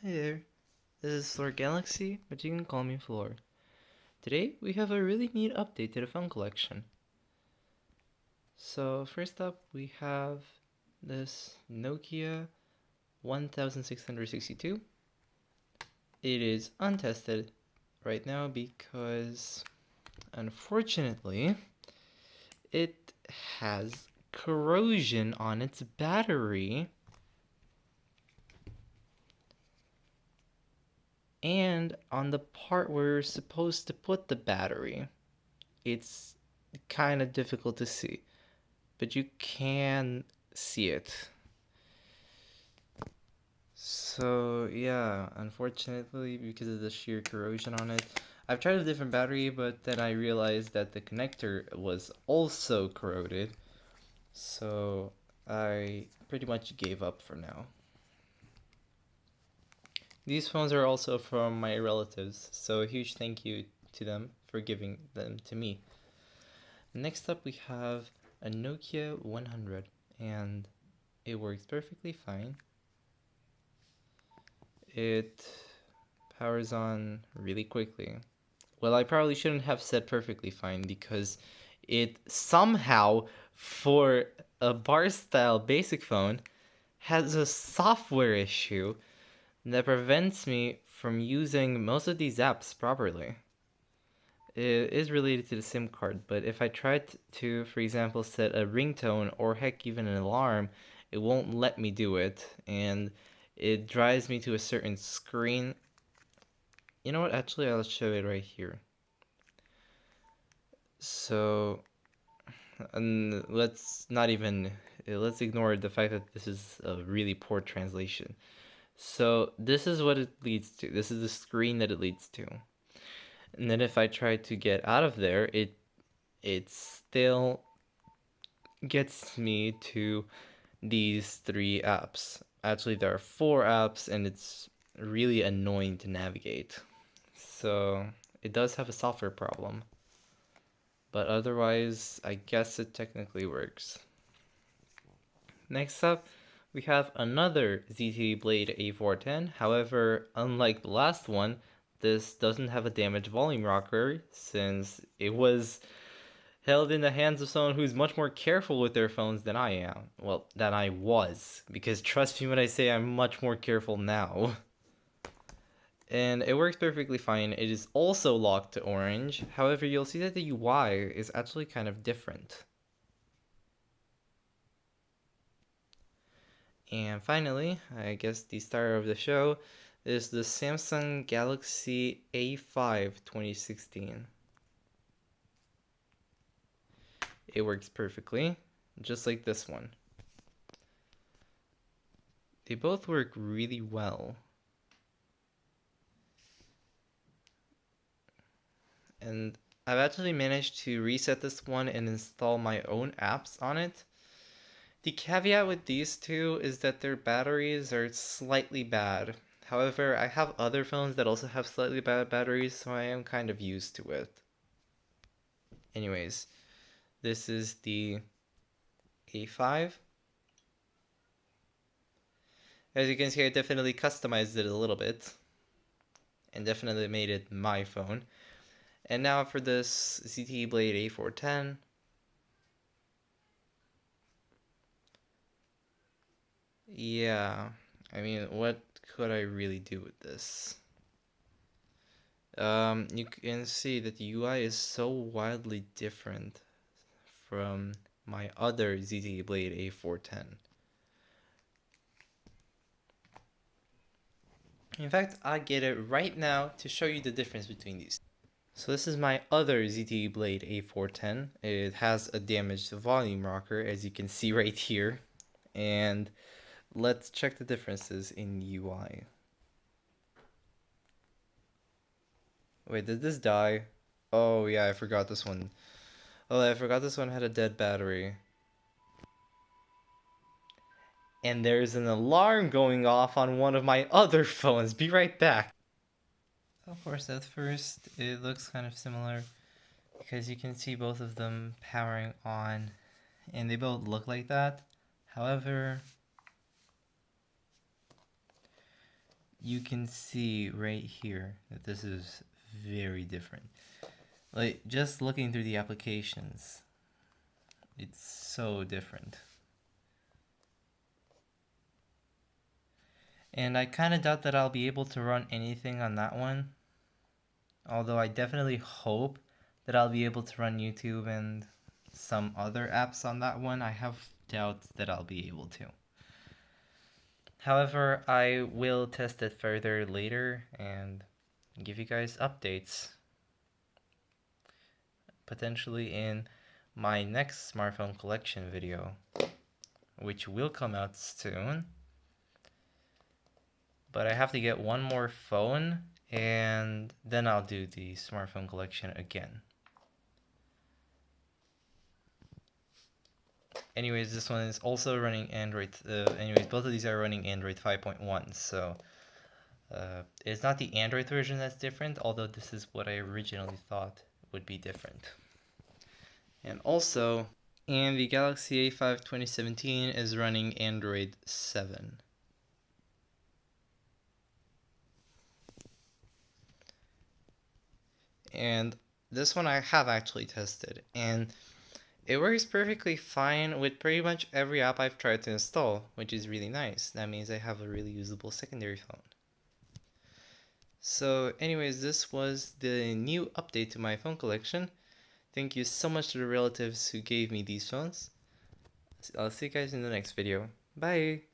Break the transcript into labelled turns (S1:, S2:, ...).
S1: Hi there, this is Floor Galaxy, but you can call me Floor. Today we have a really neat update to the phone collection. So first up we have this Nokia 1662. It is untested right now because unfortunately it has corrosion on its battery and on the part where you're supposed to put the battery. It's kind of difficult to see, but you can see it. So yeah, unfortunately, because of the sheer corrosion on it, I've tried a different battery, but then I realized that the connector was also corroded. So I pretty much gave up for now. These phones are also from my relatives, so a huge thank you to them for giving them to me. Next up, we have a Nokia 100, and it works perfectly fine. It powers on really quickly. Well, I probably shouldn't have said perfectly fine because it somehow, for a bar style basic phone, has a software issue that prevents me from using most of these apps properly. It is related to the SIM card, but if I tried to, for example, set a ringtone or heck, even an alarm, it won't let me do it, and it drives me to a certain screen. You know what? Actually, I'll show it right here. So, let's not even let's ignore the fact that this is a really poor translation. So this is what it leads to. This is the screen that it leads to. And then if I try to get out of there, it still gets me to these three apps. Actually, there are four apps, and it's really annoying to navigate. So it does have a software problem, but otherwise, I guess it technically works. Next up, we have another ZTE Blade A410. However, unlike the last one, this doesn't have a damaged volume rocker since it was held in the hands of someone who's much more careful with their phones than I am. Well, than I was, because trust me when I say I'm much more careful now. And it works perfectly fine. It is also locked to orange. However, you'll see that the UI is actually kind of different. And finally, I guess the star of the show is the Samsung Galaxy A5 2016. It works perfectly, just like this one. They both work really well. And I've actually managed to reset this one and install my own apps on it. The caveat with these two is that their batteries are slightly bad. However, I have other phones that also have slightly bad batteries, so I am kind of used to it. Anyways, this is the A5. As you can see, I definitely customized it a little bit and definitely made it my phone. And now for this ZTE Blade A410. Yeah, I mean, what could I really do with this? You can see that the UI is so wildly different from my other ZTE Blade A410. In fact, I get it right now to show you the difference between these. So this is my other ZTE Blade A410. It has a damaged volume rocker, as you can see right here. And let's check the differences in UI. Wait, did this die? Oh yeah, I forgot this one. Oh, I forgot this one had a dead battery. And there's an alarm going off on one of my other phones. Be right back. Of course, at first it looks kind of similar because you can see both of them powering on and they both look like that. However, you can see right here that this is very different. Like, just looking through the applications, it's so different. And I kind of doubt that I'll be able to run anything on that one. Although I definitely hope that I'll be able to run YouTube and some other apps on that one. I have doubts that I'll be able to. However, I will test it further later and give you guys updates. Potentially in my next smartphone collection video, which will come out soon. But I have to get one more phone and then I'll do the smartphone collection again. Anyways, this one is also running Android. Both of these are running Android 5.1, so it's not the Android version that's different, although this is what I originally thought would be different. And also, the Galaxy A5 2017 is running Android 7. And this one I have actually tested, and it works perfectly fine with pretty much every app I've tried to install, which is really nice. That means I have a really usable secondary phone. So anyways, this was the new update to my phone collection. Thank you so much to the relatives who gave me these phones. I'll see you guys in the next video. Bye!